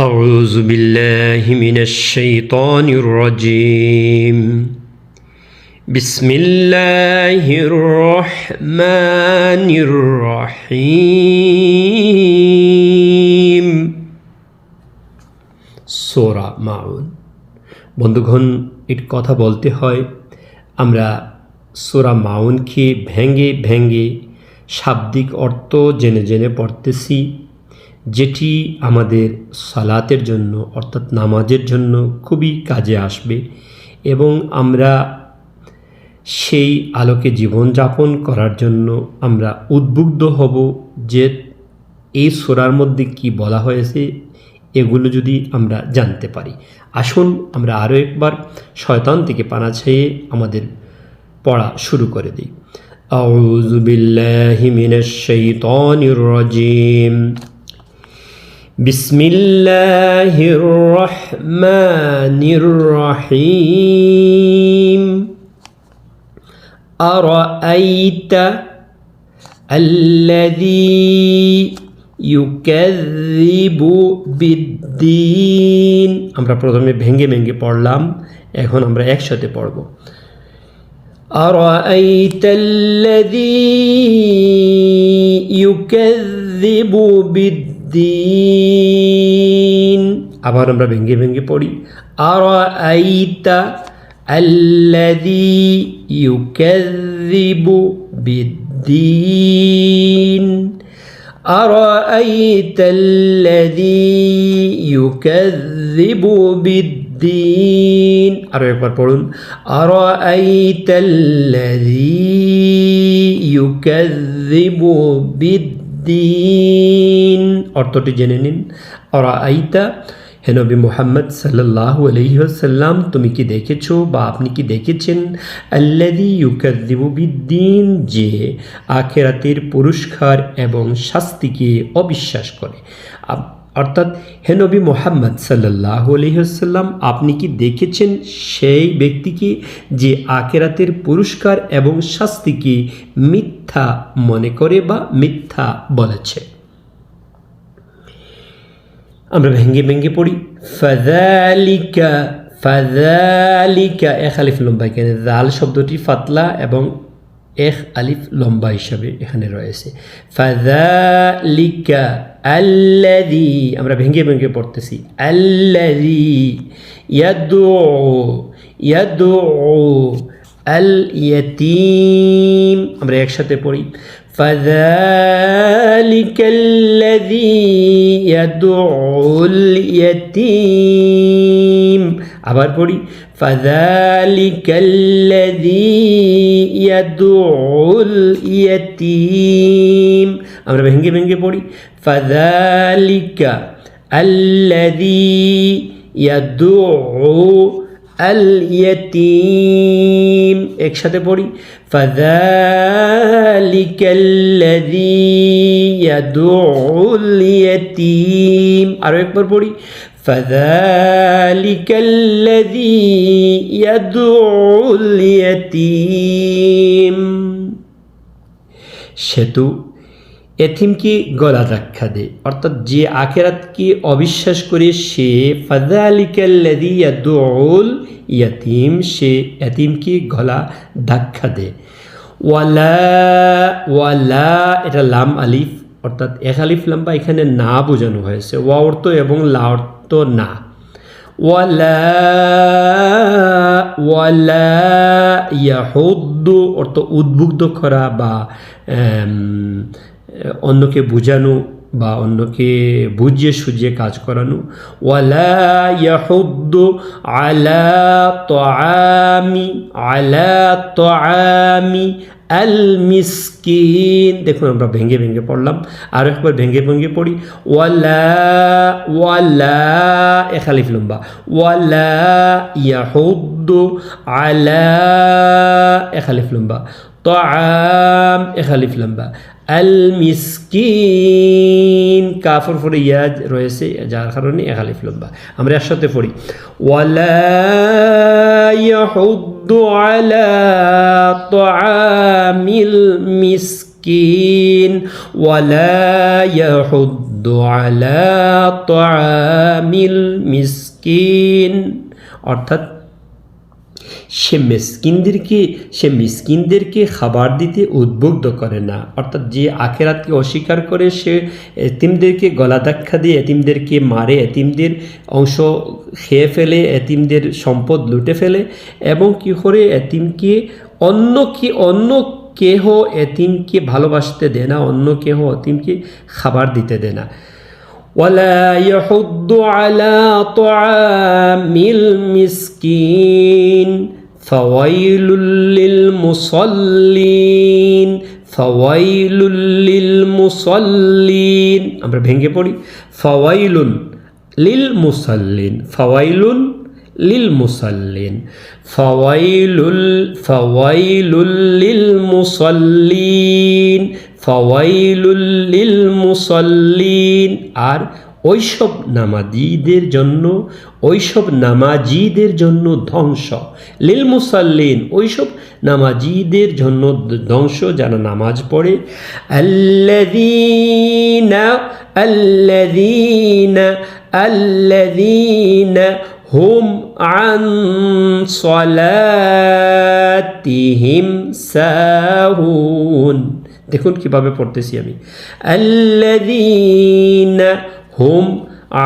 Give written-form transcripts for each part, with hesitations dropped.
أعوذ بالله من الشيطان الرجيم بسم الله الرحمن الرحيم সূরা মাউন। বন্ধুগণ, এর কথা বলতে হয় আমরা সূরা মাউনকে ভেঙে ভেঙে শাব্দিক অর্থ জেনে জেনে পড়তেছি, যেটি আমাদের সালাতের জন্য অর্থাৎ নামাজের জন্য খুবই কাজে আসবে এবং আমরা সেই আলোকে জীবনযাপন করার জন্য আমরা উদ্বুদ্ধ হব যে এই সূরার মধ্যে কি বলা হয়েছে এগুলো যদি আমরা জানতে পারি। আসুন আমরা আরও একবার শয়তান থেকে পানা ছেয়ে আমাদের পড়া শুরু করে দিই। আউযু বিল্লাহি মিনাশ শাইতানির রাজিম। বিসমিল্লাহির রহমানির রহিম। আরাআইতা আল্লাযী ইউকাযযিবু বিদ্দীন। আমরা প্রথমে ভেঙে ভেঙে পড়লাম, এখন আমরা একসাথে পড়ব। আরাআইতা আল্লাযী ইউকাযযিবু বিদ্দীন। আবার আমরা ভেঙে ভেঙে পড়ি। আরাআইতা আল্লাযী ইউকাযযিবু বিদ্দীন। আরাআইতা আল্লাযী ইউকাযযিবু বিদ্দীন। আরো একবার পড়ুন। আরাআইতা আল্লাযী ইউকাযযিবু বিদ্দীন। অর্থটি জেনে নিন। আরাআইতা, হে নবী মুহাম্মদ সাল্লাল্লাহু আলাইহি ওয়াসাল্লাম, তুমি কি দেখেছো বা আপনি কি দেখেছেন আল্লাযী ইউকাযযিবু বিদ্দীন, যে আখিরাতের পুরস্কার এবং শাস্তিকে অবিশ্বাস করে। অর্থাৎ হে নবী মুহাম্মদ সাল্লাল্লাহু আলাইহি ওয়াসাল্লাম, আপনি কি দেখেছেন সেই ব্যক্তিকে যে আখিরাতের পুরস্কার এবং শাস্তিকে মিথ্যা মনে করে বা মিথ্যা বলেছে। আমরা ভেঙে ভেঙে পড়ি। ফাযালিকা, ফাযালিকা এক আলিফ লম্বা, এখানে জাল শব্দটি ফাতলা এবং এক আলিফ লম্বা হিসাবে এখানে রয়েছে। ফাযালিকা আল্লাযী, আমরা ভেঙে ভেঙে পড়তেছি। আল্লাযী ইয়াদউ, ইয়াদউ আল ইয়াতীম। আমরা একসাথে পড়ি। فذلك الذي يدعو اليتيم। আবার পড়ি। فذلك الذي يدعو اليتيم। আমরা ভেঙে ভেঙে পড়ি। فذلك الذي يدعو اليتيم। একসাথে পড়ি। فذلك الذي يدعو اليتيم। আরো একবার পড়ি। فذلك الذي يدعو اليتيم। সেতু এতিমকে গলা ধাক্কা দেয়, অর্থাৎ যে আখিরাতকে অবিশ্বাস করে সে ফাযালিকাল্লাযী ইয়াদউল ইয়াতীম, সে এতিমকে গলা ধাক্কা দেয়। ওয়ালা, ওয়ালা এটা লাম আলিফ, অর্থাৎ এক আলিফ লম্বা, এখানে না বোঝানো হয়েছে। ওয়া অর্থ এবং লা অর্থ না। ওয়ালা, ওয়ালা ইয়াহুদ্দু অর্থ উদ্বুদ্ধ করা বা অন্যকে বোঝানো বা অন্যকে বুঝিয়ে সুঝিয়ে কাজ করানো। ওয়ালা ইয়াহুদ্দু আলা তাআমি, আলা তাআমি আল মিসকিন। দেখুন আমরা ভেঙে ভেঙে পড়লাম, আর একবার ভেঙে ভেঙে পড়ি। ওয়ালা, ওয়ালা এক আলিফ লম্বা। ওয়ালা ইয়াহুদ্দু আলা এক আলিফ লম্বা। তাআম এক আলিফ লম্বা। আল মিসকিন কাফের পরে ইয়া রয়েছে, যার কারণে এক আলিফ লম্বা। আমরা একসাথে পড়ি। ওয়ালা ইয়াহুদ্দু আলা তাআমিল মিসকিন, ওয়ালা ইয়াহুদ্দু ইয়াহুদ্দু আলা তাআমিল মিসকিন, অর্থাৎ সে মিসকিনদেরকে খাবার দিতে উদ্বুদ্ধ করে না। অর্থাৎ যে আখেরাতকে অস্বীকার করে সে এতিমদেরকে গলা ধাক্কা দিয়ে এতিমদেরকে মারে, এতিমদের অংশ খেয়ে ফেলে, এতিমদের সম্পদ লুটে ফেলে এবং কি করে এতিমকে অন্য কেহ এতিমকে ভালোবাসতে দেয় না, অন্য কেহ এতিমকে খাবার দিতে দেয় না। ওয়ালা ইয়াহুদ্দু আলা তাআমিল মিসকিন ফাওয়াইলুল লিল মুসাল্লিন, ফাওয়াইলুল লিল মুসাল্লিন। আমরা ভেঙে পড়ি, ফাওয়াইলুন লিল মুসাল্লিন, ফাওয়াইলুন লিল মুসাল্লিন, ফাওয়াইলুল লিল মুসাল্লিন, ফাওয়াইলুল লিল মুসাল্লিন। আর ওইসব নামাজিদের জন্য ধ্বংস, লিল মুসাল্লিন, ওইসব নামাজিদের জন্য ধ্বংস যারা নামাজ পড়ে। আল্লাযীনা হুম আন সালাতিহিম সাহুন। দেখুন কিভাবে পড়তেছি আমি, আল্লাযীনা হুম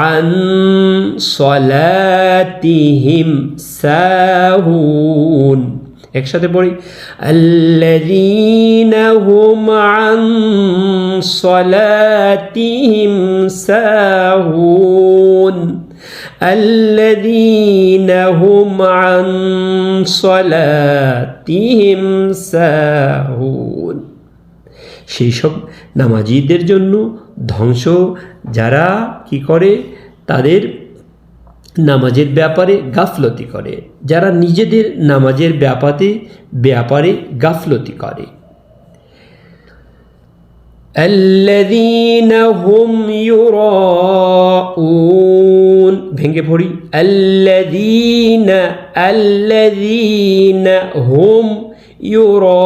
আন সালাতিহিম সাহুন। একসাথে পড়ি, আল্লাযীনা হুম আন সালাতিহিম সাহুন, আল্লাযীনা হুম আন সালাতিহিম সাহুন। সেই সব নামাজিদের জন্য ধ্বংস যারা কি করে, তাদের নামাজের ব্যাপারে গাফলতি করে, যারা নিজেদের নামাজের ব্যাপারে গাফলতি করে। আল্লাযীনা হুম ইউরাউন, ভেঙে পড়ি, আল্লাযীনা হুম ইউরাউন,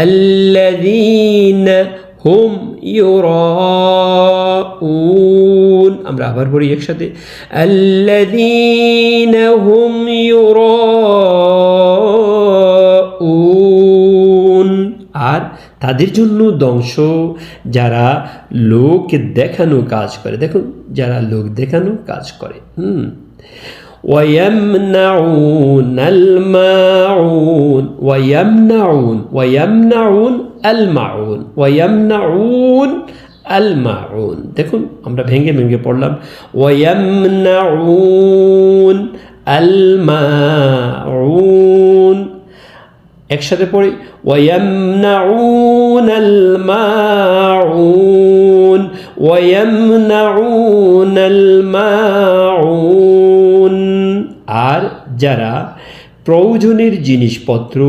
আল্লাযীনা হুম ইউরাউন। আমরা আবার পড়ি একসাথে, আল্লাযীনা হুম ইউরাউন। আর তাদের জন্য ধ্বংস যারা লোক দেখানো কাজ করে। দেখুন, যারা লোক দেখানো কাজ করে। ويمنعون الماعون ويمنعون الماعون। দেখুন আমরা ভেঙে পড়লাম, ويمنعون الماعون। একসাথে পড়ি, ويمنعون الماعون ويمنعون الماعون। আর যারা প্রয়োজনের জিনিসপত্র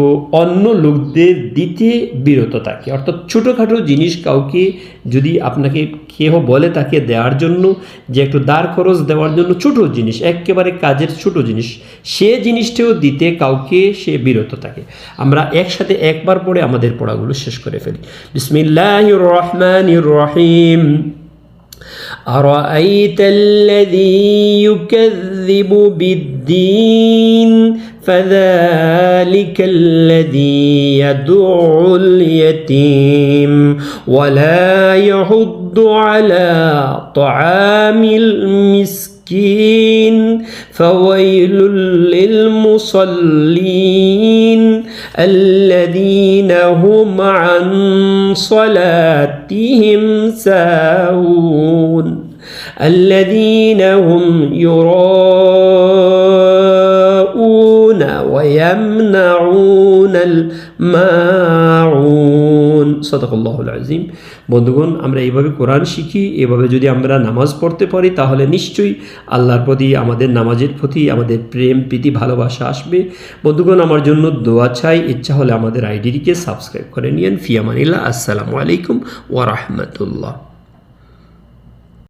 অন্য লোকদের দিতে বিরত থাকে, অর্থাৎ ছোটোখাটো জিনিস কাউকে যদি আপনাকে কেহ বলে তাকে দেওয়ার জন্য, যে একটু দাঁড় খরচ দেওয়ার জন্য ছোটো জিনিস, একেবারে কাজের ছোটো জিনিস, সে জিনিসটাও দিতে কাউকে সে বিরত থাকে। আমরা একসাথে একবার পড়ে আমাদের পড়াগুলো শেষ করে ফেলি। বিসমিল্লাহির রহমানির রহিম। أرأيت الذي يكذب بالدين فذلك الذي يدعو اليتيم ولا يحض على طعام المسكين فويل للمصلين الذين هم عن صلاتهم ساهون الذين هم يراءون ويمنعون الماعون সাদাকাল্লাহুল আযীম। বন্ধুগণ, আমরা এইভাবে কোরআন শিখি, এভাবে যদি আমরা নামাজ পড়তে পারি তাহলে নিশ্চয়ই আল্লাহর প্রতি, আমাদের নামাজের প্রতি আমাদের প্রেম, প্রীতি, ভালোবাসা আসবে। বন্ধুগণ, আমার জন্য দোয়া চাই, ইচ্ছা হলে আমাদের আইডিটিকে সাবস্ক্রাইব করে নিন। ফি আমানিল্লাহ। আসসালামু আলাইকুম ওয়া রাহমাতুল্লাহ।